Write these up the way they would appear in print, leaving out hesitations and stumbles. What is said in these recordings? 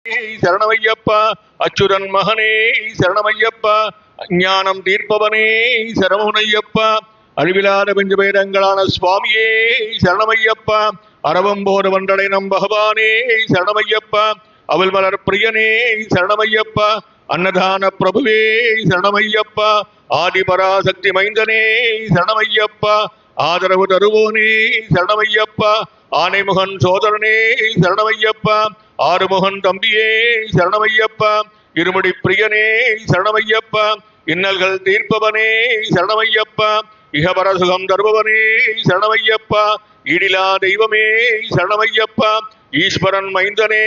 சரணமையப்பா. அச்சுதன் மகனே சரணமையப்பா. ஞானம் தீர்ப்பவனே சரவணையப்பா. அழிவிலாத பஞ்சபேதங்களான சுவாமியே சரணமையப்பா. அரவம்போடு வண்டடை நம் பகவானே சரணமையப்பா. அவள் மலர் பிரியனே சரணமையப்பா. அன்னதான பிரபுவே சரணமையப்பா. ஆதிபராசக்தி மைந்தனே சரணமையப்பா. ஆதரவு தருவோனே சரணமையப்பா. ஆனைமுகன் சோதரனே சரணமையப்பா. ஆறுமுகன் தம்பியே சரணமையப்பா. இருமுடி பிரியனே சரணமையப்பா. இன்னல்கள் தீர்ப்பவனே சரணமையப்பா. இகபரசுகம் தருபவனே சரணமையப்பா. ஈடிலா தெய்வமே சரணமையப்பா. ஈஸ்வரன் மைந்தனே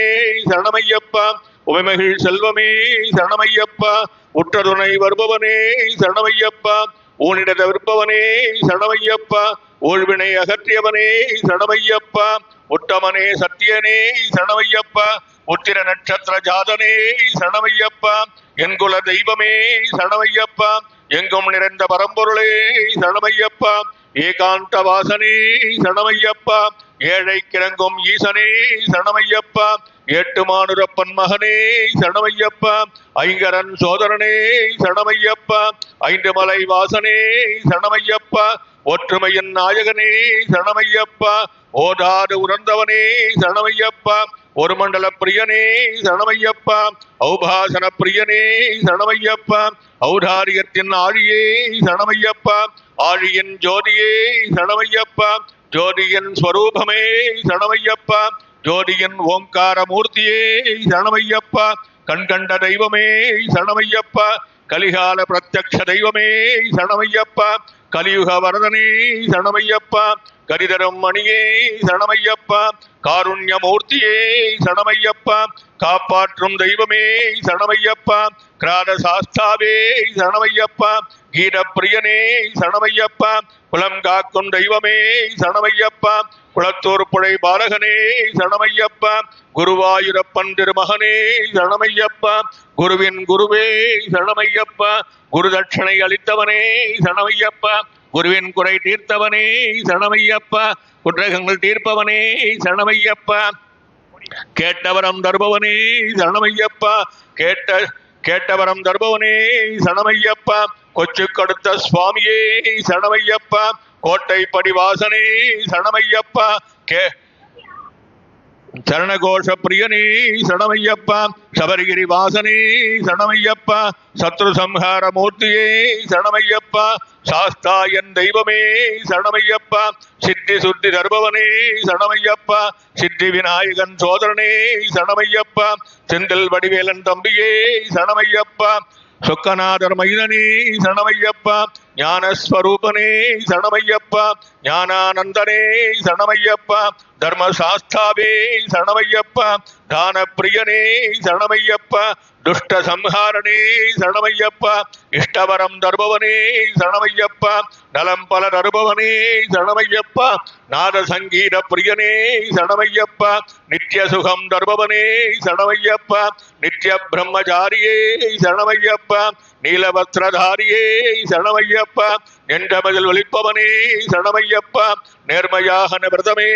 சரணமையப்பா. உமைமகிழ் செல்வமே சரணமையப்பா. உற்றதுணை வருபவனே சரணமையப்பா. ஊனிட தவிர்ப்பவனே சரணமையப்பா. ஊழ்வினை அகற்றியவனே சரணமையப்பா. உத்தமனே சத்தியனே சரணமையப்பா. உத்திர நட்சத்திர ஜாதனே சரணமையப்பா. என் குல தெய்வமே சரணமையப்பா. எங்கும் நிறைந்த பரம்பொருளே சரணமையப்பா. ஏகாந்த வாசனே சரணமையப்பா. ஏழை கிறங்கும் ஈசனே சரணமையப்பா. ஏட்டுமானுரப்பன் மகனே சரணமையப்பா. ஐங்கரன் சோதரனே சரணமையப்பா. ஐந்து மலை வாசனே சரணமையப்பா. ஒற்றுமையின் நாயகனே சரணமையப்பா. ஓதாது உணர்ந்தவனே சரணமையப்பா. ஒரு மண்டல பிரியனே சரணமையப்பா. ஔபாசன பிரியனே சரணமையப்பா. ஔதாரியத்தின் ஆழியே சரணமையப்பா. ஆழியின் ஜோதியே சரணமையப்பா. ஜோதியின் ஸ்வரூபமே சரணமையப்பா. ஜோதியின் ஓங்கார மூர்த்தியே சரணமையப்பா. கண்கண்ட தெய்வமே சரணமையப்பா. கலிகால பிரத்யக்ஷ தெய்வமே சரணமையப்பா. கலியுக வரதனே சரணமையப்பா. கரிதரும் மணியே சரணமையப்பா. காருண்யமூர்த்தியே சரணமையப்பா. காப்பாற்றும் தெய்வமே சரணமையப்பா. கிராத சாஸ்தாவே சரணமையப்பா. கீத பிரியனே சரணமையப்பா. குலம் காக்கும் தெய்வமே சரணமையப்பா. குளத்தூர் புழை பாலகனே சரணமையப்பா. குருவாயூரப்பன் திருமகனே சரணமையப்பா. குருவின் குருவே சரணமையப்பா. குரு தட்சணை அளித்தவனே சரணமையப்பா. குருவின் குறை தீர்த்தவனே சரணமையப்பா. குற்றகங்கள் தீர்ப்பவனே சரணமையப்பா. கேட்டவரம் தருபவனே சரணமையப்பா. கேட்டவரம் தருபவனே சரணமையப்பா. கொச்சு கொடுத்த சுவாமியே சரணமையப்பா. கோட்டை படிவாசனே சரணமையப்பா. சரணகோஷ பிரியனே சரணமையப்பா. சபரிகிரி வாசனே சரணமையப்பா. சத்ரு சம்ஹார மூர்த்தியே சரணமையப்பா. சாஸ்தா என் தெய்வமே சரணமையப்பா. சித்தி சுத்தி தருபவனே சரணமையப்பா. சித்தி விநாயகன் சோதரனே சரணமையப்பா. செந்தில் வடிவேலன் தம்பியே சரணமையப்பா. சொக்கநாதர் மைதனே சரணமையப்பா. ஞானஸ்வரூபனே சரணமையப்பா. ஞானானந்தனே சரணமையப்பா. தர்மசாஸ்தாவே சரணமையப்பா. தான பிரியனே சரணமையப்பா. துஷ்ட சம்ஹாரணே சரணமையப்பா. இஷ்டவரம் தருபவனே சரணமையப்பா. நலம் பல தருபவனே சரணமையப்பா. நாத சங்கீத பிரியனே சரணமையப்பா. நித்திய சுகம் தருபவனே சரணமையப்பா. நித்திய பிரம்மச்சாரியே சரணமையப்பா. நீலவஸ்திரதாரியே சரணமையப்பா. நின்றமதில் ஒளிப்பவனே சரணமையப்பா. நேர்மையாக விரதமே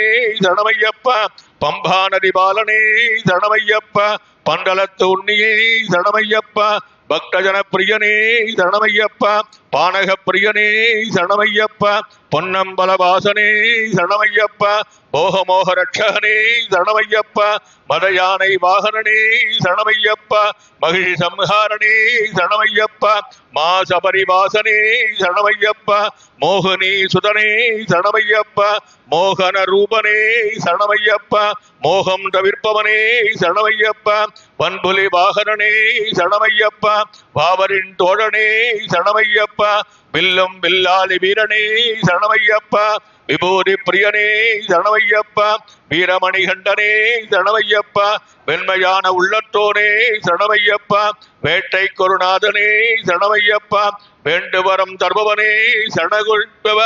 சரணமையப்பா. பம்பா நதி பாலனே சரணமையப்பா. பண்டலத்து உண்ணியே சரணமையப்பா. பக்தஜன பிரியனே சரணமையப்பா. பானக பிரியனே சரணமையப்பா. பொன்னம்பலவாசனே சரணமையப்பா. போகமோக ரட்சகனே சரணமையப்பா. மத யானை வாகனனே சரணமையப்பா. மகிழி சம்ஹாரணே சரணமையப்பா. மாசபரிவாசனே சரணமையப்பா. மோகினி சுதனே சரணமையப்பா. மோகன ரூபனே சரணமையப்பா. மோகம் தவிர்ப்பவனே சரணமையப்பா. வன்புலி வாகனனே சரணமையப்பா. வாவரின் தோழனே சரணமையப்பா. வில்லும் வில்லாளி வீரனே சரணமையப்பா. விபூதி பிரியனே சரணமையப்பா. வீரமணி கண்டனே சரணமையப்பா. வெண்மையான உள்ளத்தோனே சரணமையப்பா. வேட்டை குருநாதனே சரணமையப்பா. வேண்டுவரம் தருபவனே சரணகொள்பவ.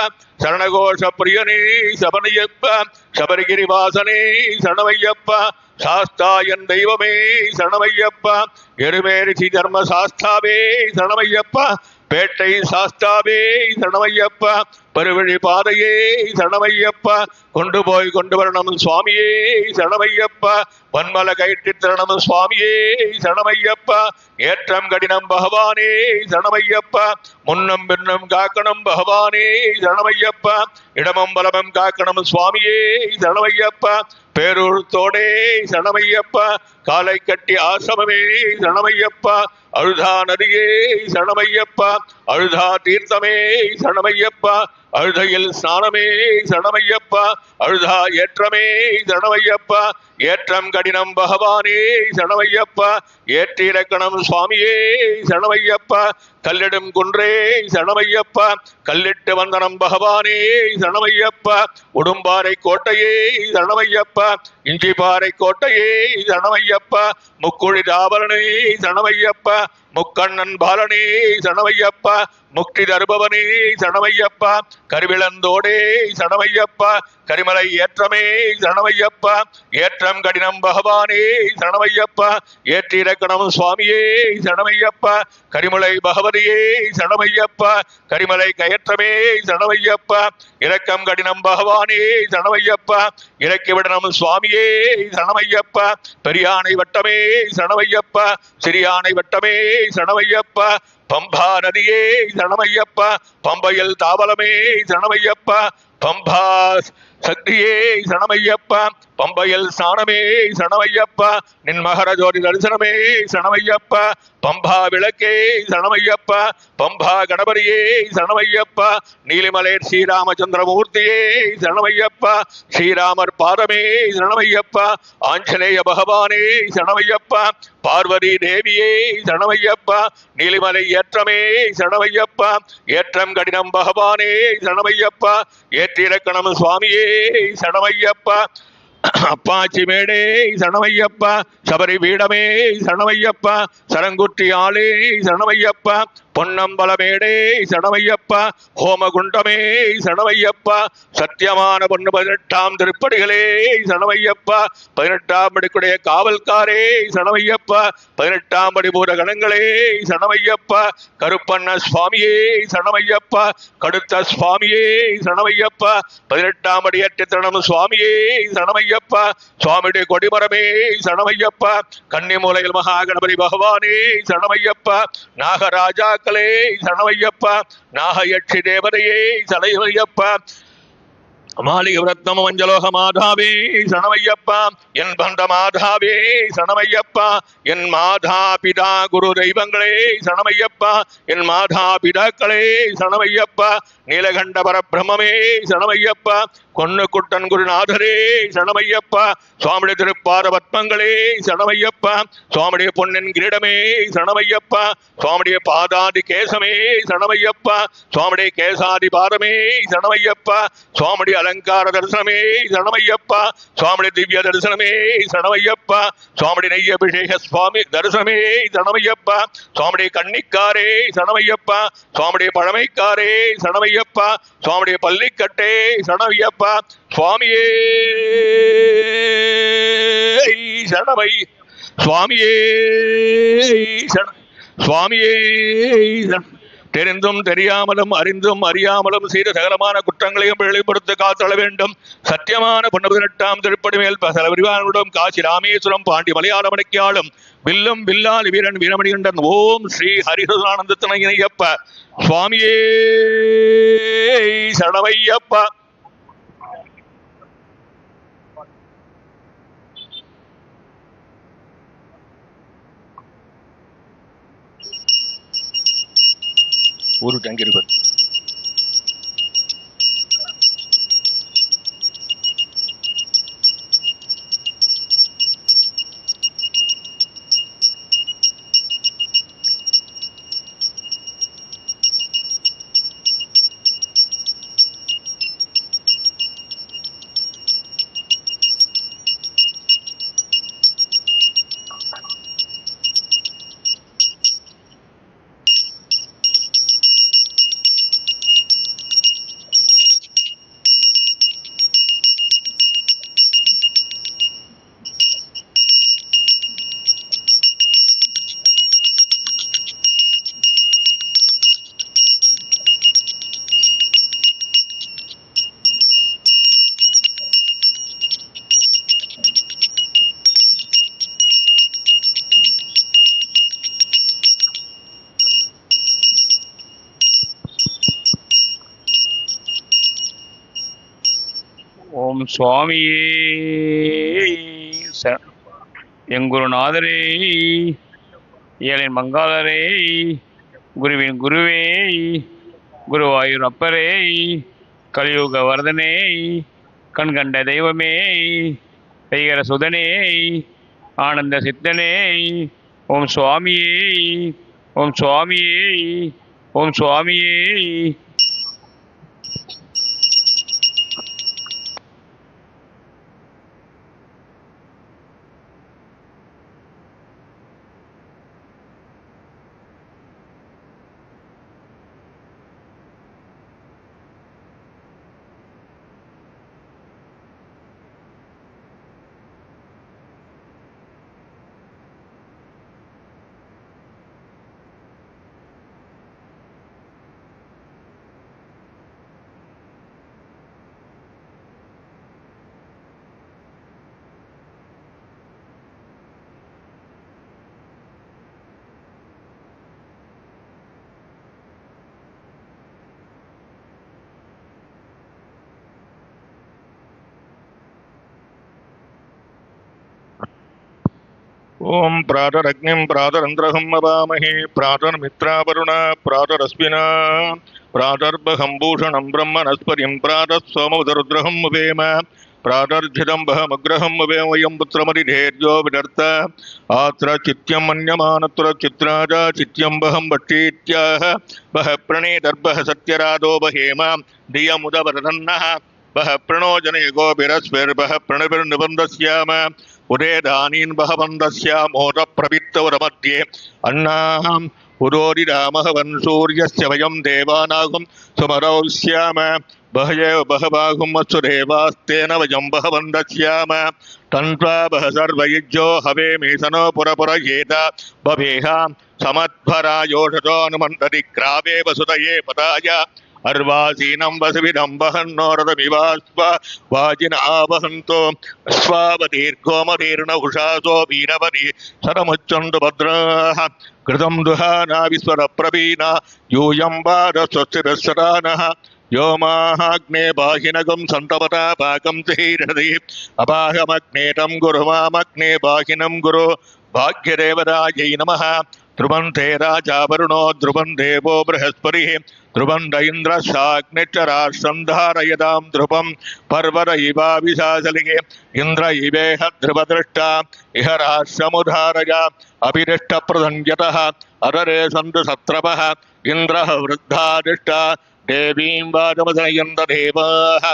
சரணகோஷ பிரியனே சபனையப்பா. சபரிகிரி வாசனே சரணமையப்பா. சாஸ்தா என் தெய்வமே சரணமையப்பா. எருமேரிசி தர்ம சாஸ்தாவே சரணமையப்பா. பேட்டை சாஸ்தாவே சரணமையப்பா. பெருவழி பாதையே சரணமையப்பா, கொண்டு போய் கொண்டு வரணும் சுவாமியே சரணமையப்பா, வன்மல கயிற்றி திறனும் சுவாமியே சரணமையப்பா, ஏற்றம் கடினம் பகவானே சரணமையப்பா, முன்னும் பின்னும் காக்கணும் பகவானே சரணமையப்பா, இடமும் பலமும் காக்கணும் சுவாமியே சரணமையப்பா, பேரூர்த்தோடே சரணமையப்பா, காலை கட்டி ஆசிரமமே சரணமையப்பா, அழுதா நதியே சரணமையப்பா, அழுதா தீர்த்தமே சரணமையப்பா, அழுதையில் ஸ்நானமே சரணமையப்பா, அழுதா ஏற்றமே சரணமையப்பா, ஏற்றம் கடினம் பகவானே சரணமையப்பா, ஏற்றி இலக்கணம் சுவாமியே சரணமையப்பா, கல்லிடும் குன்றே சரணமையப்பா, கல்லிட்டு வந்தனம் பகவானே சரணமையப்பா, உடும்பாறை கோட்டையே சரணமையப்பா, இஞ்சிபாறை கோட்டையே சரணமையப்பா, முக்குழி தாபலனே சரணமையப்பா, முக்கண்ணன் பாலனே சரணமையப்பா, முக்தி தருபவனே சரணமையப்பா, கருவிளந்தோடே சரணமையப்பா, கரிமலை ஏற்றமே சரணமையப்பா, ஏற்றம் கடினம் பகவானே சரணமையப்பா, ஏற்றி இலக்கணம் சுவாமியே சரணமையப்பா, கரிமலை பகவதியே சரணமையப்பா, கரிமலை கயற்றமே சரணமையப்பா, இலக்கம் கடினம் பகவானே சரணமையப்பா, இலக்கி விடணும் சுவாமியே சரணமையப்பா, பெரியானை வட்டமே சரணமையப்பா, சிறியானை வட்டமே சரணமையப்பா, பம்பா நதியே சரணமையப்பா, பம்பையில் தாவலமே சரணமையப்பா, பம்பா சக்தியே சரணமையப்பா, பம்பையில் ஸ்நானமே சரணமையப்பா, நின் மகர ஜோதி தரிசனமே சரணமையப்பா, பம்பா விளக்கே சரணமையப்பா, பம்பா கணபதியே சரணமையப்பா, நீலிமலை ஸ்ரீராமச்சந்திரமூர்த்தியே சரணமையப்பா, ஸ்ரீராமர் பாதமே சரணமையப்பா, ஆஞ்சநேய பகவானே சரணமையப்பா, பார்வதி தேவியே சரணமையப்பா, நீலிமலை ஏற்றமே சரணமையப்பா, ஏற்றம் கடினம் பகவானே சரணமையப்பா, ஏற்றி இலக்கணம் சுவாமியே சரணமையப்பா, அப்பாச்சி மேடே சரணமையப்பா, சபரி வீடமே சரணமையப்பா, சரங்குற்றி ஆளே சரணமையப்பா, பொன்னம்பலமேடே சரணமையப்பா, ஹோமகுண்டமே சரணமையப்பா, சத்தியமான பொண்ணு 18ஆம் திருப்படிகளே சரணமையப்பா, 18ஆம் படிக்குடைய காவல்காரே சரணமையப்பா, 18ஆம் படி பூர கணங்களே சரணமையப்பா, கருப்பண்ண சுவாமியே சரணமையப்பா, கடுத்த சுவாமியே சரணமையப்பா, 18ஆம் படி ஏற்றி திறனும் சுவாமியே சரணமையப்பா, சுவாமியுடைய கொடிமரமே சரணமையப்பா, கன்னிமூலையில் மகாகணபதி பகவானே சரணமையப்பா, நாகராஜா சரணமையப்பா, நாகயட்சி தேவதையே சரணமையப்பா, மாளிக ரத்னம் மஞ்சலோக மாதாவே சரணமையப்பா, என் பண்ட மாதாவே சரணமையப்பா, என் மாதா பிதா குரு தெய்வங்களே சரணமையப்பா, என் மாதா பிதாக்களே சரணமையப்பா, நீலகண்ட பரபிரம்மே சரணமையப்பா, கொன்னு குட்டன் குருநாதரே சரணமையப்பா, சுவாமியுடைய திருப்பாத பத்மங்களே சரணமையப்பா, சுவாமியுடைய பொன்னின் கிரீடமே சரணமையப்பா, சுவாமியுடைய பாதாதி கேசமே சரணமையப்பா, சுவாமியுடைய கேசாதி பாதமே சரணமையப்பா, சுவாமியுடைய அலங்கார தரிசனமே சரணமையப்பா, சுவாமியுடைய திவ்ய தரிசனமே சரணமையப்பா, சுவாமியுடைய நெய்ய அபிஷேக சுவாமி தரிசனமே சரணமையப்பா, சுவாமியுடைய கன்னிக்காரே சரணமையப்பா, சுவாமியுடைய பழமைக்காரே சரணமையப்பா, சுவாமியுடைய பள்ளிக்கட்டே சரணமையப்பா, சுவாமியே சரணமை, சுவாமியே சுவாமியே தெரிந்தும் தெரியாமலும் அறிந்தும் அறியாமலும் செய்த சகலமான குற்றங்களையும் வெளிப்படுத்த காத்தள வேண்டும். சத்தியமான 18ஆம் திருப்படி மேல் பல விரிவானுடன் காசி ராமேஸ்வரம் பாண்டி மலையாள மணிக்காலும் வில்லும் வில்லால் வீரன் வீரமணிகண்டன் ஓம் ஸ்ரீ ஹரிஹரானந்த துணையப்ப சுவாமியே சரணமையப்பா. ஊரு தங்கியிருப்பது சுவாமியே என் குருநாதரே, இயலின் மங்காளரே, குருவின் குருவே, குருவாயூர் அப்பரே, கலியுக வரதனே, கண்கண்ட தெய்வமே, கைகர சுதனே, ஆனந்த சித்தனே, ஓம் சுவாமியே, ஓம் சுவாமியே, ஓம் சுவாமியே. ओम प्रातरग्निं प्रातरंद्रहं मवामहे प्रातर्मित्रावरुणा प्रातरश्विना प्रातर्बहंभूषणं ब्रह्मणस्पतिं प्रातः मुवेम प्रातर्जितं बहमग्रहं मुवेम वयं पुत्रमरिधेर्यो विदर्थ आत्र चित्यं मन्यमानत्र चित्राजा चित्यं बहं भट्टीत्याह बह प्रणेदर्भः सत्यरादो बहेम धियमुदवरदन्नः बह प्रणो जनयगोभिरस्विर्बह प्रणविर्निबन्धस्याम उदेदानीन् बहवन्दस्या मोदप्रवित्तवरमध्ये अन्नाहम् उदोरिरामहवन् सूर्यस्य वयं देवानागुं सुमरौ स्याम बहयेव बहवाहुम् वसुदेवास्तेन वयं बहवन्दस्याम तन्त्वा बह सर्वयुज्यो हवेमीसनो पुरपुरयेत बभेह समध्वरायोषतोऽनुमन्तरि क्रावे वसुदये पदाय अर्वासीनं वसुविदं वहन्नोरदमिवास्व वाजिन आवहन्तो स्वावदीर्घोमदीर्ण उषासो वीरवरी सरमुच्चन्तु भद्राः कृतं दुहाना विश्वरप्रवीणा यूयं वादस्वस्तिभिस्सदानः यो माहाग्ने बाहिनगं सन्तपता पाकं सीरति अपाहमग्नेतं गुरुमामग्ने बाहिनं गुरु भाग्यदेवतायै नमः ध्रुवन्ते राजा वरुणो ध्रुवं देवो बृहस्पतिः ध्रुवन्त इन्द्रशाग्निश्चरासन्धारयतां ध्रुवं पर्वत इवाभिशासलिगे इन्द्र इवेह ध्रुवदृष्टा इह राष्ट्रमुधारय अभिरिष्टप्रदञ्जतः अदरे सन्तु सत्रपः इन्द्रः वृद्धादिष्टा देवीं वाचमसनयन्त देवाः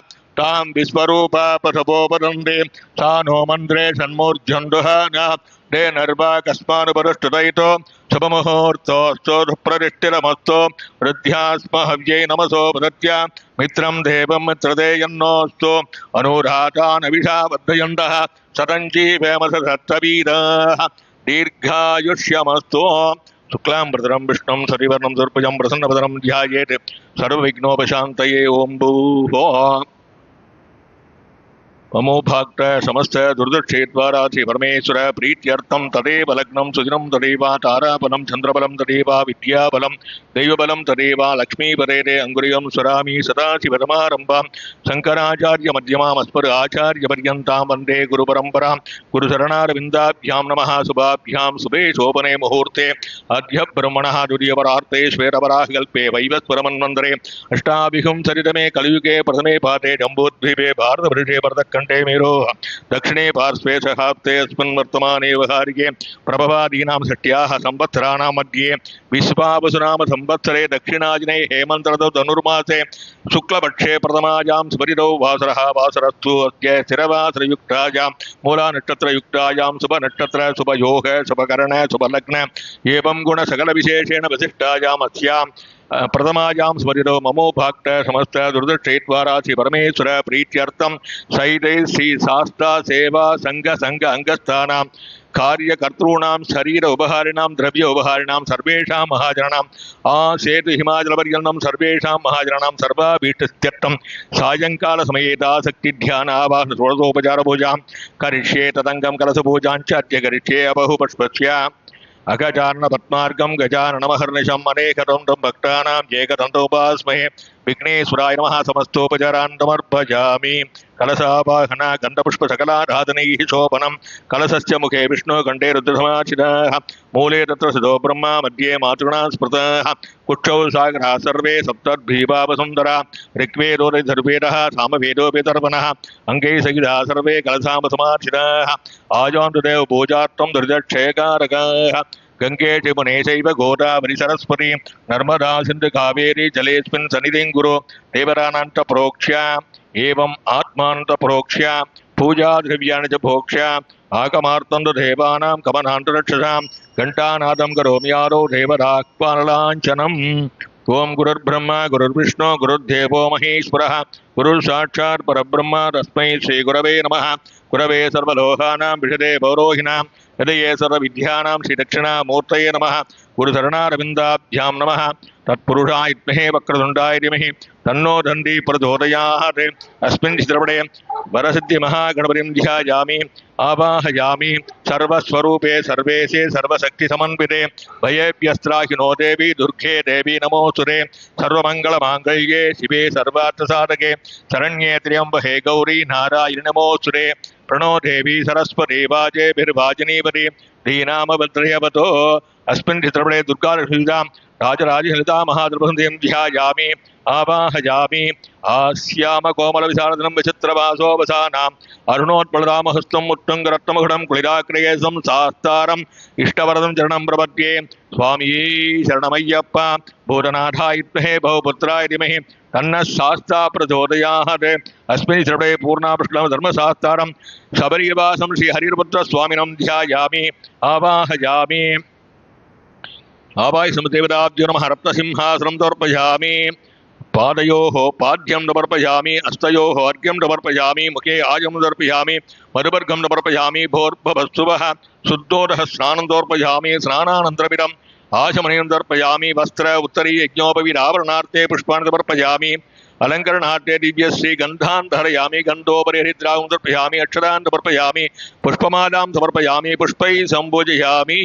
तां विश्वरूपा पशवोपदन्ते सा नो मन्त्रे षण्मूर्ध्यन्दुहाना दे नर्वाकस्मानुपरुष्टुतैतो शुभमुहूर्तोऽस्तु सुप्रतिष्ठितमस्तु वृद्ध्यास्म हव्यै नमसो पदत्या मित्रं देवं मित्रदेयन्नोऽस्तु अनुराधानविषा वर्धयन्तः शतञ्जीवेम सत्तवीराः दीर्घायुष्यमस्तु शुक्लां भद्रं विष्णुं शशिवर्णं चतुर्भुजं प्रसन्नवदनं ध्यायेत् सर्वविघ्नोपशान्तये ओं भूः ममोभाक्त समस्त दुर्दक्षेद्वारा श्री परमेश्वर प्रीत्यर्थं तदेव लग्नं सुदिनं तदेव ताराबलं चन्द्रबलं तदेव विद्याबलं दैवबलं तदेव लक्ष्मीपदेते अंगुरियं स्वरामि सदाशिवसमारम्भां शङ्कराचार्य मध्यमामस्मद् आचार्यपर्यन्तां वन्दे गुरुपरम्परां गुरुचरणारविन्दाभ्यां नमः शुभाभ्यां शुभे शोभने मुहूर्ते अद्य ब्रह्मणः द्वितीयपरार्थे श्वेतवराहकल्पे वैवस्वरमन्वन्तरे अष्टाभिंशतितमे कलियुगे प्रथमे पाठे जम्बूद्वीपे भारतवर्षे भरतः कंठे मेरो दक्षिणे पार्श्वे सहाप्ते अस्मिन् वर्तमाने व्यवहारिके प्रभवादीनां षष्ट्याः संवत्सराणां मध्ये विश्वावसुनाम संवत्सरे दक्षिणाजिने हेमन्तर्तौ धनुर्मासे शुक्लपक्षे प्रथमायां स्मरितौ वासरः वासरस्तु अस्य स्थिरवासरयुक्तायां मूलानक्षत्रयुक्तायां शुभनक्षत्र शुभयोग शुभकर्ण शुभलग्न एवं गुणसकलविशेषेण वसिष्ठायाम् अस्यां प्रथमायां स्मरितो ममोभाक्त समस्त दुर्दक्षेद्वारा श्री परमेश्वर प्रीत्यर्थं सहिते श्री शास्ता सेवा संघ अंगस्थानां कार्यकर्तॄणां शरीर उपहारिणां द्रव्य उपहारिणां सर्वेषां महाजनानां आसेतु हिमाचलपर्यन्तं सर्वेषां महाजनानां सर्वाभीष्टत्यर्थं सायंकालसमयेदासक्ति ध्यान आवाहन षोडशोपचार पूजां करिष्ये तदङ्गं कलशपूजां च अद्य करिष्ये अबहुपुष्पस्य अगजानन पद्मार्गं गजाननमहर्निशम् अनेकदन्तं भक्तानां एकदन्तोपास्महे विघ्नेश्वराय नमः समस्तोपचारान् समर्पयामि कलशावाहन गन्धपुष्पसकलाराधनैः शोभनं कलशस्य मुखे विष्णुकण्ठे रुद्रसमाचितः मूले तत्र सितो ब्रह्मा मध्ये मातृगणा स्मृतः कुक्षौ सागरः सर्वे सप्तद्भीभावसुन्दरा ऋग्वेदो ऋधर्वेदः सामवेदोऽपितर्पणः अङ्गैः सहितः सर्वे कलशामसमाचिताः आजान्तुदेव पूजार्थं दुर्जक्षयकारकाः गंगे मुने चैव गोदावरी सरस्वती नर्मदा सिंधु कावेरी जलेस्मिन् सन्निधिं गुरु देवरानान्त प्रोक्ष्य एवं आत्मान्त प्रोक्ष्य पूजा द्रव्याणि च भोक्ष्य आगमार्तं तु देवानां कमनान्त रक्षसां घण्टानादं करोमि आदौ देवराक्पाललाञ्छनम् ओं गुरुर्ब्रह्मा गुरुर्विष्णु गुरुर्देवो महेश्वरः गुरुर्साक्षात् परब्रह्म तस्मै श्रीगुरवे नमः गुरवे सर्वलोकानां विषदे पौरोहिणां हृदये सर्वविद्यानां श्रीदक्षिणामूर्तये नमः गुरुचरणारविन्दाभ्यां नमः तत्पुरुषाय विद्महे वक्रतुण्डाय धीमहि तन्नो दन्ती प्रचोदयात् अस्मिन् चित्रपटे वरसिद्धिमहागणपतिं ध्यायामि आवाहयामि सर्वस्वरूपे सर्वेशे सर्वशक्तिसमन्विते भयेभ्यस्त्राहिनो देवी दुर्गे देवी नमोऽस्तुते सर्वमङ्गलमाङ्गल्ये शिवे सर्वार्थसाधके शरण्ये त्र्यम्बके गौरी नारायणि नमोऽस्तुते प्रणो देवी सरस्वती वाजेभिर्वाजिनीवती धीनामभद्रयवतो अस्मिन् चित्रपटे दुर्गालक्ष्मीजां राजराजललिता महाद्रवसुन्दरीं ध्यायामि आवाहयामि आस्यामकोमलविशारदनं विचित्रवासोऽवसानाम् अरुणोत्पलरामहस्तं उत्तुङ्गरत्नमकुटं कुलिराग्रयेशं शास्तारम् इष्टवरदं चरणं प्रपद्ये स्वामी शरणमय्यप्प भूतनाथाय विद्महे भवपुत्राय धीमहि तन्नः शास्ता प्रचोदयात् अस्मिन् चित्रपटे पूर्णापुष्कलं धर्मशास्तारं शबरीवासं श्रीहरिपुत्रस्वामिनं ध्यायामि आवाहयामि आवाय समुदेवताभ्यो नमः रत्नसिंहासनं समर्पयामि पादयोः पाद्यं समर्पयामि हस्तयोः अर्घ्यं समर्पयामि मुखे आजं समर्पयामि मधुवर्गं समर्पयामि भोर्भवस्तुवः शुद्धोदः स्नानं समर्पयामि स्नानानन्तरमिदम् आचमनीयं समर्पयामि वस्त्र उत्तरी यज्ञोपवीतावरणार्थे पुष्पाणि समर्पयामि अलङ्करणार्थे दिव्यश्री गन्धान् धारयामि गन्धोपरि हरिद्रां समर्पयामि अक्षरान् समर्पयामि पुष्पमालां समर्पयामि पुष्पैः सम्पूजयामि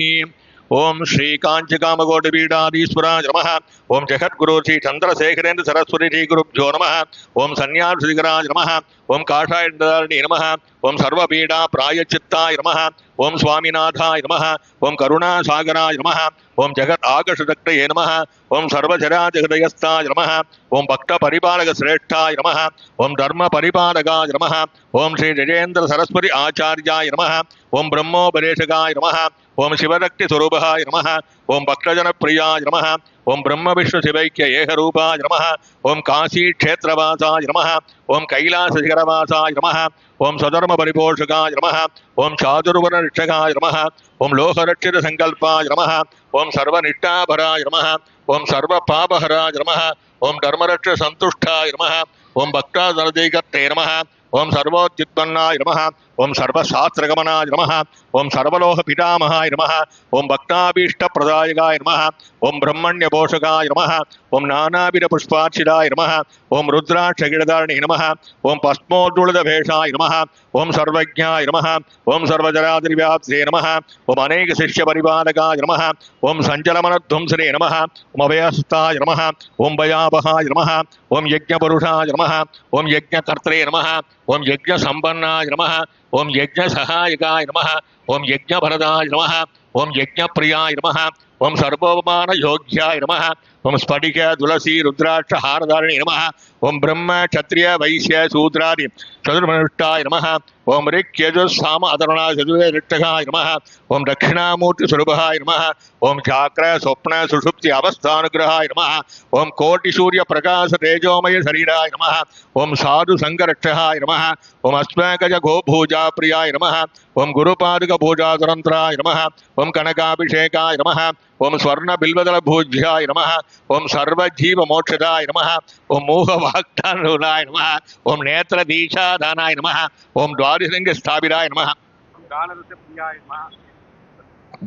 ओं श्री कांचिकामकोटिपीठाधीश्वराय नमः ओं जगद्गुरु श्री चंद्रशेखरेन्द्र सरस्वती श्री गुरुभ्यो नमः ओं सन्यासिकराय नमः ओं काषायधारिणे नमः ओं सर्वपीठा प्रायश्चित्ताय नमः ओं स्वामीनाथाय नमः ओं करुणासागराय नमः ओं जगत् आकर्षदक्तये नमः ओं सर्वचराजगदयस्ताय नमः ओं भक्तपरिपालकश्रेष्ठाय नमः ओं धर्मपरिपालकाय नमः ओं श्री जयेन्द्र सरस्वती आचार्याय नमः ओं ब्रह्मोपदेशकाय नमः ओं शिवरक्तिस्वरूपाय नमः ओं भक्तजनप्रियाय नमः ओं ब्रह्मविष्णुशिवैक्य एकरूपाय नमः ओं काशीक्षेत्रवासाय नमः ओं कैलासशिखरवासाय नमः ओं स्वधर्मपरिपोषकाय नमः ओं चातुर्वर्णरक्षकाय नमः ओं लोकरक्षितसङ्कल्पाय नमः ओं सर्वनिष्ठापराय नमः ओं सर्वपापहराय नमः ओं धर्मरक्षसन्तुष्टाय नमः ओं भक्तादरदैकर्ते नमः ओं सर्वोत्युत्पन्नाय नमः ओं सर्वशास्त्रगमनाय नमः ओं सर्वलोकपितामहाय नमः ओं भक्ताभीष्टप्रदायकाय नमः ओं ब्रह्मण्यपोषकाय नमः ओं नानाविधपुष्पार्चिताय नमः ओं रुद्राक्षगिरधारिणे नमः ओं भस्मोद्धूलितभेषाय नमः ओं सर्वज्ञाय नमः ओं सर्वजरादिव्याप्ते नमः ओं अनेकशिष्यपरिपालकाय नमः ओं सञ्चलमनध्वंसने नमः ओं अभयहस्ताय नमः ओं भयापहाय नमः ओं यज्ञपुरुषाय नमः ओं यज्ञकर्त्रे नमः ओं यज्ञसम्पन्नाय नमः ओं यज्ञसहायकाय नमः ओं यज्ञभरदाय नमः ओं यज्ञप्रियाय नमः ओं सर्वोपमानयोग्याय नमः ओं स्फटिक तुलसी रुद्राक्ष हारधारिणे नमः ओं ब्रह्म क्षत्रिय वैश्य शूद्रादि चतुर्मनुष्टाय नमः ओं ऋक्यजुस्साम अधर्वणाय चतुर्वेदिष्टकाय नमः ओं दक्षिणामूर्तिस्वरूपाय नमः ओं जाग्र स्वप्न सुषुप्ति अवस्थानुग्रहाय नमः ओं कोटिसूर्यप्रकाश तेजोमय शरीराय नमः ओं साधु संघरक्षकाय नमः ओं अस्मकज गोभूजाप्रियाय नमः ओं गुरुपादुकपूजातुरन्त्राय नमः ओं कनकाभिषेकाय नमः ओं स्वर्णबिल्वदलभूज्याय नमः ओं सर्वजीवमोक्षदाय नमः ओं मोहवाक्तानुलाय नमः ओं नेत्रदीक्षादानाय नमः ओं द्वादशलिङ्गस्थापिताय नमः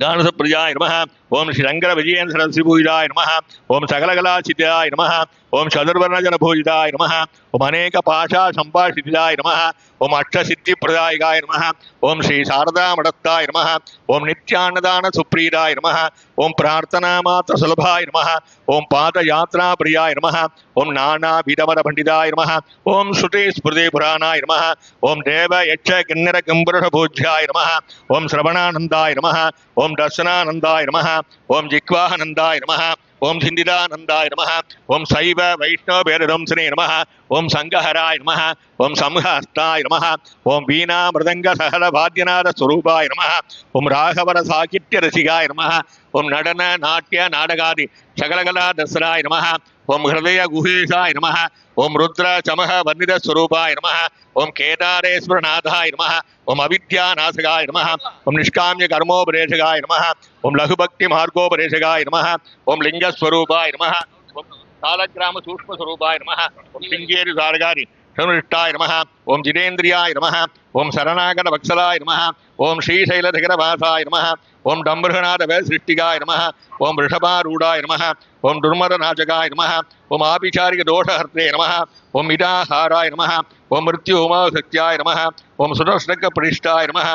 दानरसप्रियाय नमः ఓం శ్రీ శంకర విజయేంద్ర శ్రీభూజితాయ నమః. ఓం సకలకళా సిద్ధాయ నమః. ఓం చతుర్వర్ణజన భూజితాయ నమః. ఓం అనేక పాశా సంపాషితాయ నమః. ఓం అష్టసిద్ధి ప్రదాయకాయ నమః. ఓం శ్రీ శారదా మడత్తాయ నమః. ఓం నిత్యాన్నదాన సుప్రీతాయ నమః. ఓం ప్రార్థనా మాత్ర సులభాయ నమః. ఓం పాదయాత్రా ప్రియాయ నమః. ఓం నానా విధమర పండితాయ నమః. ఓం శృతి స్మృతి పురాణాయ నమః. ఓం దేవ యక్ష కిన్నర కింపురుష పూజ్యాయ నమః. ఓం శ్రవణానందాయ నమః. ఓం దర్శనానందాయ నమః. ఓం జిహ్వానందాయ నమః. ఓం సింధిదానందాయ నమః. ఓం శైవ వైష్ణవ భేదదంశనే నమః. ఓం సంగహరాయ నమః. ఓం సంహస్తాయ నమః. ఓం వీణా మృదంగ సహల వాద్యనాద స్వరూపాయ నమః. ఓం రాఘవర సాహిత్య రసికాయ నమః. ఓం నడన నాట్య నాటకాది సకలకళా దసరాయ నమః. ఓం హృదయ గుహేశాయ నమః. ఓం రుద్ర చమః వర్ణిత స్వరూపాయ నమః. ఓం కేదారేశ్వరనాథాయ నమః. ఓం అవిద్యానాశకాయ నమః. ఓం నిష్కామ్య కర్మోపదేశకాయ నమః. ఓం లఘుభక్తి మార్గోపదేశకాయ నమః. ఓం లింగస్వరూపాయ నమః. ఓం కాలగ్రామ సూక్ష్మ స్వరూపాయ నమః. ఓం శృంగేరి సారగారి సనుష్టాయ నమః. ఓం జితేంద్రియాయ నమః. ఓం శరణాగత వత్సలాయ నమః. ఓం శ్రీశైలధికరవాసాయ నమః. ఓం డంబృహనాథ సృష్టికాయ నమః. ఓం వృషభారూఢాయ నమః. ఓం దుర్మదనాశకాయ నమః. ఓం ఆభిచారిక దోషహర్తే నమః. ఓం మితాహారాయ నమః. ఓం మృత్యుహోమసత్యాయ నమః. ఓం సుదర్శక ప్రిష్టాయ నమః.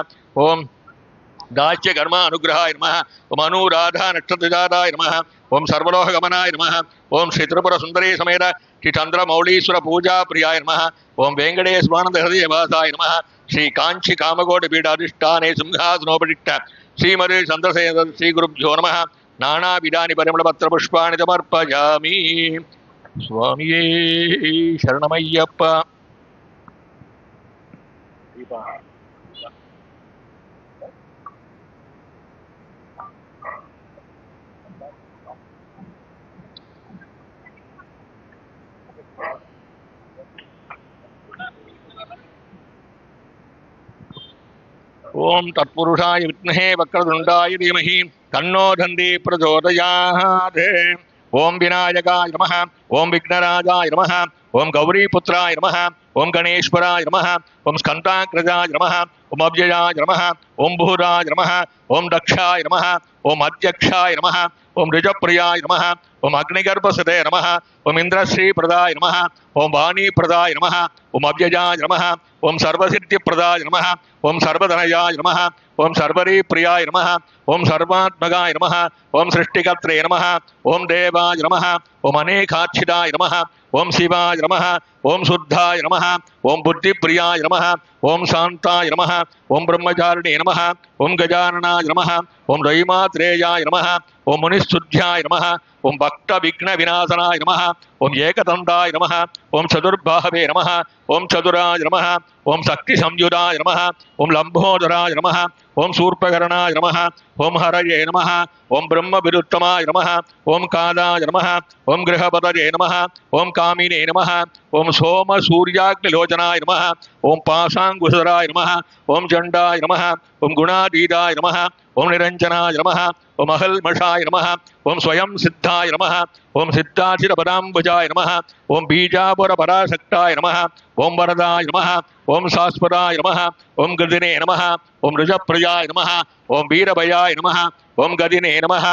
ఓం దాస్య కర్మ అనుగ్రహాయ నమః. ఓం అనురాధ నక్షత్రజాతాయ నమః. ఓం సర్వలోహగమనాయ నమః. ఓం శ్రీ త్రిపుర సుందరీ సమేత శ్రీ చంద్రమౌళీశ్వర పూజా ప్రియాయ నమః. ఓం వెంకటేశ్వరానంద హృదయ వాసాయ నమః. శ్రీ కాంచి కామకోటి పీఠాధిష్టానే సింహాసనోపరిష్ట శ్రీమతి చంద్రసేన శ్రీ గురుభ్యో నమః. నానావిధాని పరిమళపత్ర పుష్పాణి సమర్పయామి. స్వామియే శరణమయ్యప్ప. ఓం తత్పురుషాయ విద్మహే వక్రతుండాయ ధీమహి తన్నో దండి ప్రచోదయాత్. ఓం వినాయకాయ నమః. ఓం విఘ్నరాజాయ నమః. ఓం గౌరీపుత్రాయ నమః. ఓం గణేశ్వరాయ నమః. ఓం స్కందాగ్రజాయ నమః. ఓం అవ్యయాయ నమః. ఓం భూరాయ నమః. ఓం దక్షాయ నమః. ఓం అధ్యక్షాయ నమః. ఓం రుజప్రియాయ నమః. ఓం అగ్నిగర్భసతే నమః. ఓం ఇంద్రశ్రీప్రదాయ నమః. ఓం వాణీప్రదాయ నమః. ఓం అవ్యయాయ నమః. ఓం సర్వసిద్ధిప్రదాయ నమః. ఓం సర్వధనయాయ నమః. ఓం సర్వరీప్రియాయ నమః. ఓం సర్వాత్మకాయ నమః. ఓం సృష్టికర్త్రే నమః. ఓం దేవాయ నమః. ఓం అనేకాక్షితాయ నమః. ఓం శివాయ నమః. ఓం శుద్ధాయ నమః. ఓం బుద్ధిప్రియాయ నమః. ఓం శాంతాయ నమః. ఓం బ్రహ్మచారిణే నమః. ఓం గజాననాయ నమః. ఓం దైమాత్రేయాయ నమః. ఓం మునిస్తుధ్యాయ నమః. ఓం భక్త విఘ్న వినాశనాయ నమః. ఓం ఏకదండాయ నమః. ఓం చతుర్బాహవే నమః. ఓం చతురాయ నమః. ఓం శక్తి సంయుధాయ నమః. ఓం లంబోదరాయ నమః. ఓం శూర్పకరణాయ నమః. ఓం హరయే నమః. ఓం బ్రహ్మ విరుత్తమాయ నమః. ఓం కాదాయ నమః. ఓం గృహపతయే నమః. ఓం కామినే నమః. ఓం సోమ సూర్యాగ్నిలోచనాయ నమః. ఓం పాశాంకుశరాయ నమః. ఓం చండాయ నమః. ఓం గుణాతీతాయ నమః. ఓం నిరంజనాయ నమః. ఓం అహల్మషాయ నమః. ఓం స్వయం సిద్ధాయ నమః. ఓం సిద్ధాచిర పదాంబుజాయ నమః. ఓం బీజాపుర పరాశక్తాయ నమః. ఓం వరదాయ నమః. ఓం శాశ్వతాయ నమః. ఓం గదినే నమః. ఓం రుజప్రియాయ నమః. ఓం వీరభయాయ నమః. ఓం గదినే నమః.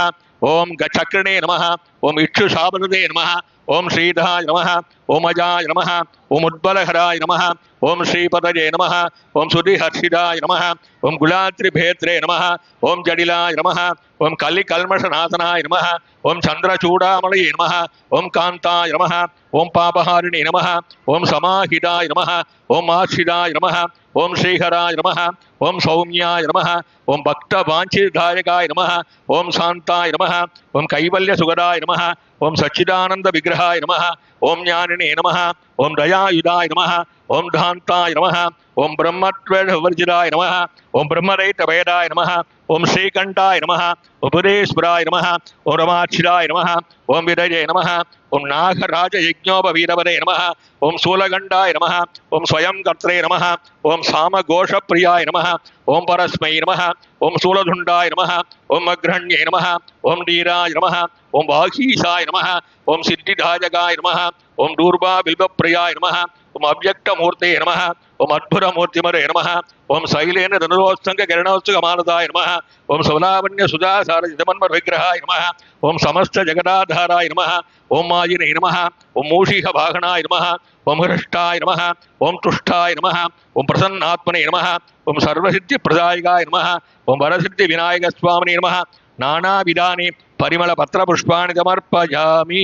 ఓం చక్రణే నమః. ఓం ఇక్షుశాపదే నమః. ఓం శ్రీధాయ నమః. ఓం అజాయ నమః. ఓం ఉద్బలహరాయ నమః. ఓం శ్రీపతయే నమః. ఓం సుధిహర్షిదాయ నమః. ఓం గుళాత్రిభేత్రే నమః. ఓం జడిలాయ నమః. ఓం కలికల్మషనాశనాయ నమః. ఓం చంద్రచూడామణయే నమః. ఓం కాంతాయ నమః. ఓం పాపహారిణే నమః. ఓం సమాహితాయ నమః. ఓం ఆశ్రితాయ నమః. ఓం శ్రీహరాయ నమః. ఓం సౌమ్యాయ నమః. ఓం భక్తవాంఛిదాయకాయ నమః. ఓం శాంతాయ నమః. ఓం కైవల్యసుగదాయ నమః. ఓం సచ్చిదానంద విగ్రహాయ నమః. ఓం జ్ఞానినే నమః. ఓం దయాయుధాయ నమః. ఓం ధాంతాయ నమః. ఓం బ్రహ్మత్వర్జితాయ నమః. ఓం బ్రహ్మరైతవేదాయ నమః. ఓం శ్రీకంఠాయ నమః. ఉపదేశ్వరాయ నమః. ఓం రమాక్షిరాయ నమః. ఓం విదయే నమః. ఓం నాగరాజయజ్ఞోపవీరవదే నమః. ఓం శూలగండాయ నమః. ఓం స్వయం కర్త్రే నమః. ఓం సామఘోషప్రియాయ నమః. ఓం పరస్మై నమః. ఓం శూలధుండాయ నమః. ఓం అగ్రహణ్యే నమః. ఓం ధీరాయ నమః. ఓం వాగీశాయ నమః. ఓం సిద్ధిదాయకాయ నమః. ఓం దూర్వా బిల్వప్రియాయ నమః. ఓం అవ్యక్తమూర్తే నమః. ஓம் அத்புதமூர்த்திமரே நமः ஓம் சைலேன தனுரோஸ்தங்க கிரணோஸ்தகமானதாய நமः ஓம் சவலாவண்ய சுதாசாரஜிதமன்மர் விக்கிரகாய நமः ஓம் சமஸ்த ஜெகதாதாராய நமः ஓம் மாயினை நமः ஓம் மூஷிக வாகனாய நமः ஓம் ஹிருஷ்டாய நமः ஓம் துஷ்டாய நமः ஓம் பிரசன்னாத்மனே நமः ஓம் சர்வசித்தி பிரதாயகாய நமः ஓம் வரசித்தி விநாயக சுவாமினே நமः நானாவிதானி பரிமள பத்திர புஷ்பாணி சமர்ப்பயாமி.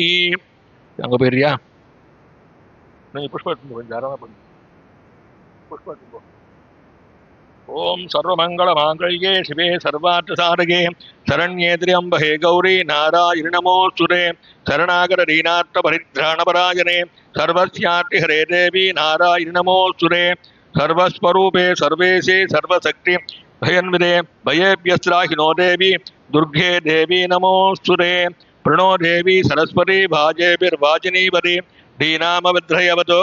அங்க போயிரியா நீங்க புஷ்பம் புஷ்பம். ஓம் சர்வமங்கள மாங்கல்யே சிவே சர்வார்த்த சாதகே சரண்யே திரியம்பகே கௌரி நாராயணி நமோஸ்துதே சரணாகர தீனார்த்த பரித்ராணபராயணே சர்வஸ்யார்த்தி ஹரே தேவி நாராயணி நமோஸ்துதே சர்வஸ்வரூபே சர்வேசே சர்வசக்தி भयन्विदे भयेभ्यस्त्राहिनो देवी दुर्गे देवी नमोस्तुते प्रणो देवी सरस्वती भाजेभिर्वाजिनीवती धीनामविद्रयवतो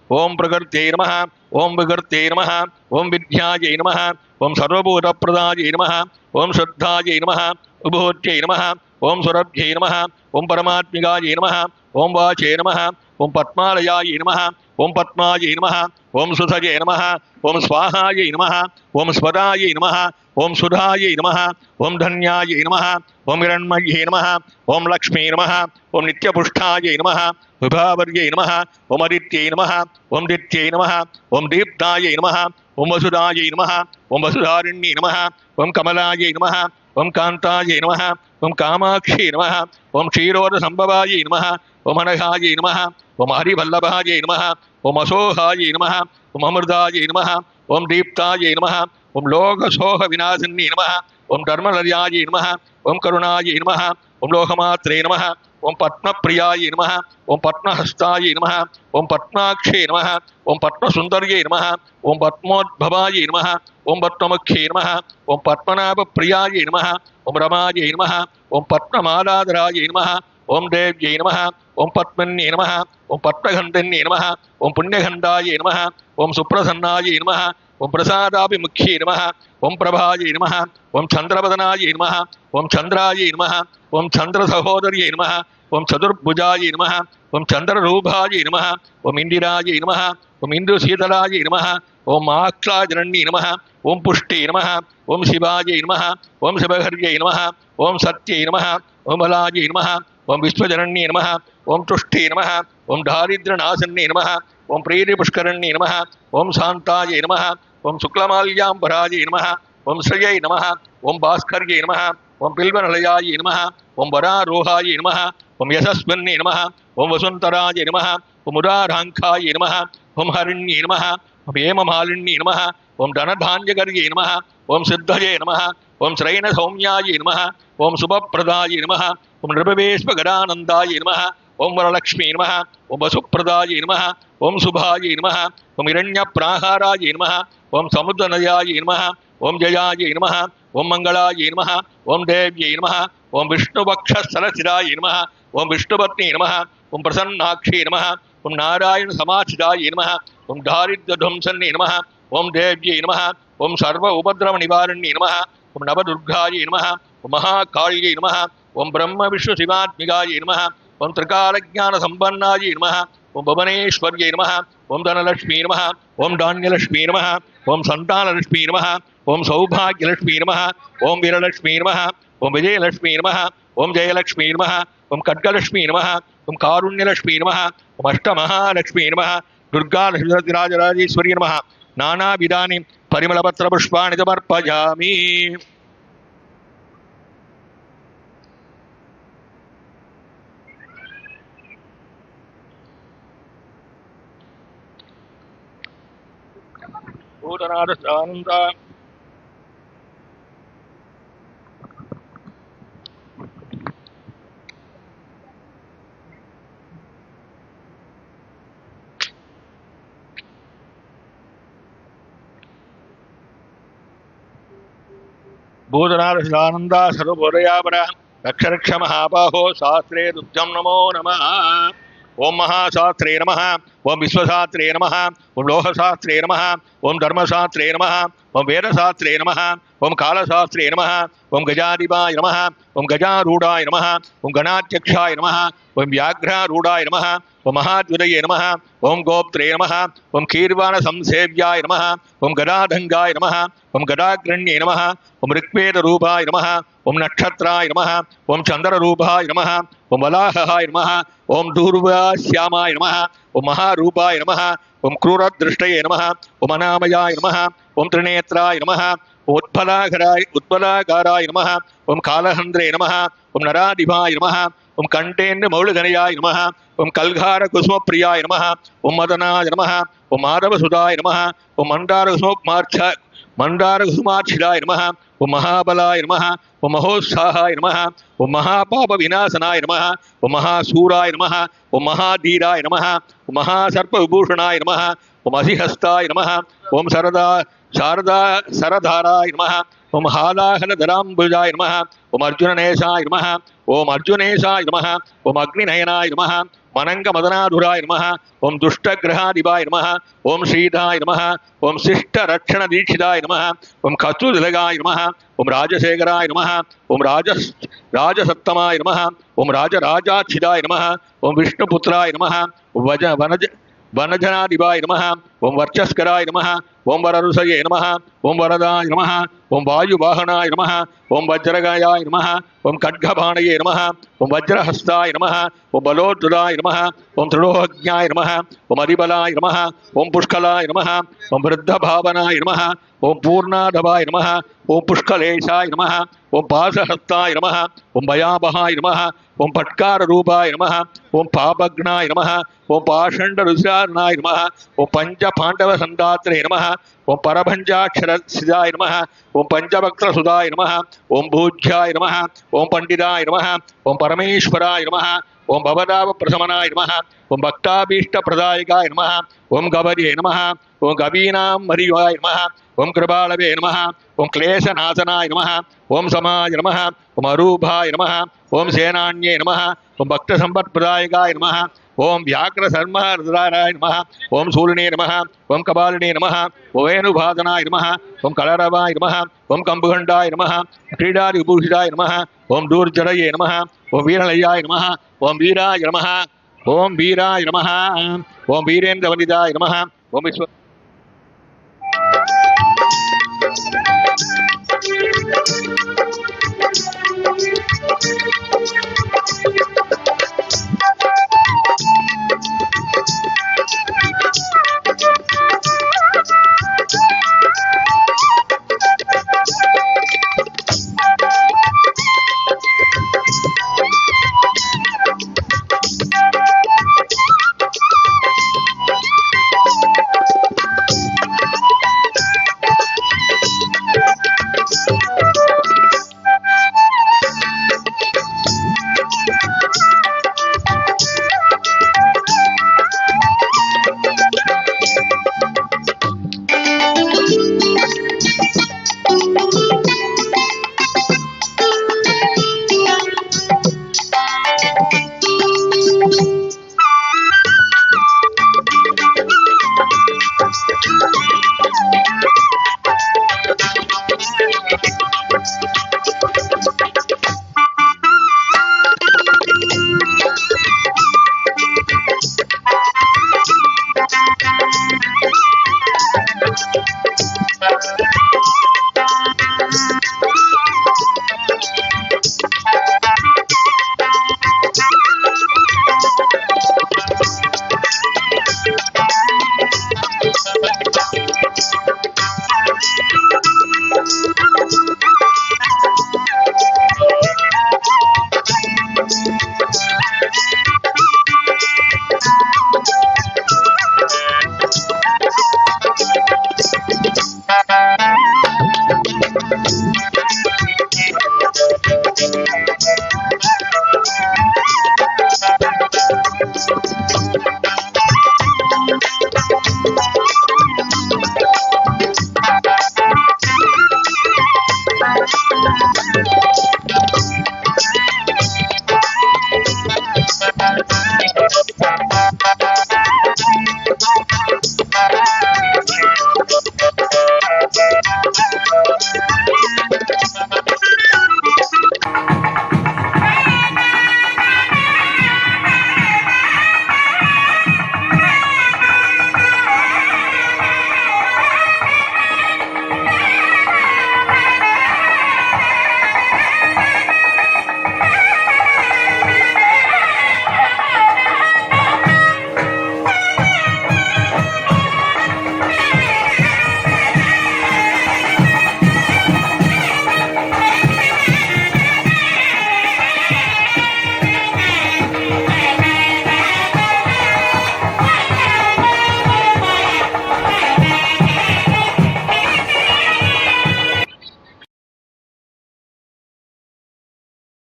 ओं प्रकृत्यै नमः ओं विकृत्यै नमः ओं विद्यायै नमः ओं सर्वभूतप्रदायै नमः ओं शुद्धायै नमः उभूत्यै नमः ओं सुरभ्यै नमः ओं परमात्मिकायै नमः ओं वाचे नमः ओं पद्मालयायै नमः ओं पद्मायै नमः ओं सुधये नमः ओं स्वाहायै नमः ओं स्वदायै नमः ओं सुधायै नमः ओं धन्यायै नमः ओं हिरण्मये नमः ओं लक्ष्मी नमः ओं नित्यपुष्टायै नमः विभावर्यै नमः ओं आदित्यै नमः ओं दित्यै नमः ओं दीप्तायै नमः ओं वसुधायै नमः ओं वसुधारिण्यै नमः ओं कमलायै नमः ओं कान्तायै नमः ओं कामाक्षी नमः ओं क्षीरोदसम्भवायै नमः ओं अनघायै नमः ओं हरिवल्लभायै नमः ओं असोहायै नमः ओं अमृतायै नमः ओं दीप्तायै नमः ओं लोकसोह विनाशिन्यै नमः ओं धर्मलर्यायै नमः ओं करुणायै नमः ओं लोकमात्रे नमः ओं पद्मप्रियायै नमः ओं पद्महस्तायै नमः ओं पद्माक्षे नमः ओं पद्मसुन्दर्यै नमः ओं पद्मोद्भवायै नमः ओं पद्ममुख्ये नमः ओं पद्मनाभप्रियायै नमः ओं रमायै नमः ओं पद्ममालाधरायै नमः ओं देव्यै नमः ओं पद्मन्ये नमः ओं पद्मगन्धन्ये नमः ओं पुण्यगन्धायै नमः ओं सुप्रसन्नायै नमः ओं प्रसादाभिमुख्ये नमः ओं प्रभायै नमः ओं चन्द्रवदनायै नमः ओं चन्द्रायै नमः ओं चन्द्रसहोदर्यै नमः ओं चतुर्भुजायै नमः ओं चन्द्ररूपायै नमः ओं इन्दिरायै नमः ओं इन्दुशीतलायै नमः ओं आक्लाजनन्यै नमः ओं पुष्टे नमः ओं शिवायै नमः ओं शिवहर्यै नमः ओं सत्यै नमः ओं बलायै नमः ओं विश्वजनन्यै नमः ओं तुष्टे नमः ओं दारिद्र्यनाशन्यै नमः ओं प्रीतिपुष्करण्यै नमः ओं शान्तायै नमः ओं शुक्लमाल्याम्बरायै नमः ओं श्रयै नमः ओं भास्कर्यै नमः ओं पिल्वनिलयायै नमः ओं वरारोहायै नमः ओं यशस्विन्यै नमः ओं वसुन्धरायै नमः ओं उदाराङ्कायै नमः ओं हरिण्यै नमः ओं हेममालिन्यै नमः ओं धनधान्यकर्यै नमः ओं सिद्धये नमः ओं श्रैणसौम्यायै नमः ओं शुभप्रदायै नमः ओं नृपवेश्वगदानन्दायै नमः ओं वरलक्ष्मी नमः ओं वसुप्रदायै नमः ओं शुभायै नमः ओं हिरण्यप्राहारायै नमः ओं समुद्रनयायै नमः ओं जयायै नमः ओं मङ्गलायै नमः ओं देव्यै नमः ओं विष्णुवक्षस्थलस्थितायै नमः ओं विष्णुपत्नी नमः ओं प्रसन्नाक्षी नमः ओं नारायणसमाचितायै नमः ओं दारिद्र्यध्वंसन्यै नमः ओं देव्यै नमः ओं सर्व उपद्रवनिवारण्यै नमः ओं नवदुर्गायै नमः ओं महाकाल्यै नमः ओं ब्रह्मविष्णुशिवात्मिकायै नमः ओं त्रिकालज्ञानसम्पन्नायै नमः ओं भुवनेश्वर्यै नमः ओं धनलक्ष्मी नमः ओं धान्यलक्ष्मी नमः ओं सन्तानलक्ष्मी नमः ओं सौभाग्यलक्ष्मी नमः ओं वीरलक्ष्मी नमः ओं विजयलक्ष्मी नमः ओं जयलक्ष्मी नमः ओं खड्गलक्ष्मी नमः ओं कारुण्यलक्ष्मी नमः ओं अष्टमहालक्ष्मी नमः दुर्गालक्ष्मीराजराजेश्वरी नमः नानाविधानि परिमलपत्रपुष्पाणि समर्पयामि. भूतनाथानन्द भूतनाथानन्द सर्वभूतयापर रक्ष रक्ष महाबाहो शास्त्रे तुभ्यं नमो नमः. ओं महाशास्त्रे नमः ओं विश्वशास्त्रे नमः ओं लोकशास्त्रे नमः ओं धर्मशास्त्रे नमः ஓம் வேதசாஸ்திரே நமः ஓம் காலசாஸ்திரே நமः ஓம் கஜாதிபாய நமः ஓம் கஜாரூடாய நமः ஓம் கணாத்யக்ஷாய நமः ஓம் வியாக்ராரூடாய நமः ஓம் மகாத்விதயே நமः ஓம் கோப்த்ரே நமः ஓம் கீர்வாண சம்சேவ்யாய நமः ஓம் கதாதங்காய நமः ஓம் கதாக்ரண்யே நமः ஓம் ரிக்வேத ரூபாய நமः ஓம் நட்சத்திராய நமः ஓம் சந்திரரூபாய நமः ஓம் வலாஹாய நமः ஓம் தூர்வாஸ்யாமாய நமः ஓம் மகாரூபாய நமः ஓம் क्रूरदृष्टये नमः ओम अनामयाय नमः ओम त्रिनेत्राय नमः ओम उत्पलाकाराय नमः ओम कालहंद्रे नमः ओम नराधिपाय नमः ओम कंठेन्द्र मौलिगणयाय नमः ओम कल्घार कुसुमप्रियाय नमः ओम मदनाय नमः ओम माधवसुधाय नमः ओम मंदारकुसुमार्चिताय नमः ओम महाबलाय नमः ओम महोत्साहाय नमः ओम महापाप विनाशनाय नमः ओम महासूराय नमः ओम महाधीराय नमः ओम महासर्पविभूषणाय नमः ओम असिहस्ताय नमः ओम सरधाराय नमः ओम हालाहलधराम्बुजाय नमः ओम अर्जुननेशाय नमः ओम अर्जुनेशाय नमः ओम अग्निनयनाय नमः मनंगमदनाधुराय नमः ओम दुष्टग्रहाधिपाय नमः ओम श्रीधाय नमः ओम शिष्टरक्षणदीक्षिताय नमः ओम कस्तूरिलगाय नमः ओम राजशेखराय नमः ओम राजसत्तमाय नमः ओम राजराजाच्छिदाय नमः ओम विष्णुपुत्राय नमः वनजनाधिपाय नमः ओम वर्चस्कराय नमः ओम वररुषये नमः ओम वरदाय नमः ओम वायुवाहनाय नमः ओम वज्रगायाय नमः ओम खड्गबाणये नमः ओम वज्रहस्ताय नमः ओम बलोद्धुराय नमः ओम त्रिलोहज्ञाय नमः ओम अधिबलाय नमः ओम पुष्कलाय नमः ओम वृद्धभावनाय नमः ओम पूर्णाधवाय नमः ओम पुष्कलेशाय नमः ओम पाशहस्ताय नमः ओम भयावहाय नमः ओम फट्काररूपाय नमः ओम पापघ्नाय नमः ओम पाषण्डरुद्राय नमः ओम पंचपाण्डवसन्दात्रे नमः ओम परभञ्जाक्षरसिदाय नमः ओम पंचवक्त्रसुधाय नमः ओम भूज्याय नमः ओम पंडिताय नमः ओम परमेश्वराय नमः ओम भवदावप्रशमनाय नमः ओम भक्ताभीष्टप्रदायकाय नमः ओम गवये नमः ओम गवीनां मरिवाय नमः ओम कृपालवे नमः ओम क्लेशनाशनाय नमः ओम समाय नमः ओम अरूपाय नमः ओम सेनान्ये नमः ओम भक्तसम्पत्प्रदायकाय नमः ओम व्याघ्रशर्महृदाय नमः ओम शूलिने नमः ओम कपालिने नमः ओम वेणुभादनाय नमः ओम कलरवाय नमः ओम कंबुगंडाय नमः क्रीडादिभूषिताय नमः ओम दूर्जरये नमः ओम वीरलयाय नमः ओम वीराय नमः ओम वीराय नमः ओम वीरेन्द्रवनिताय नमः ओम विश्व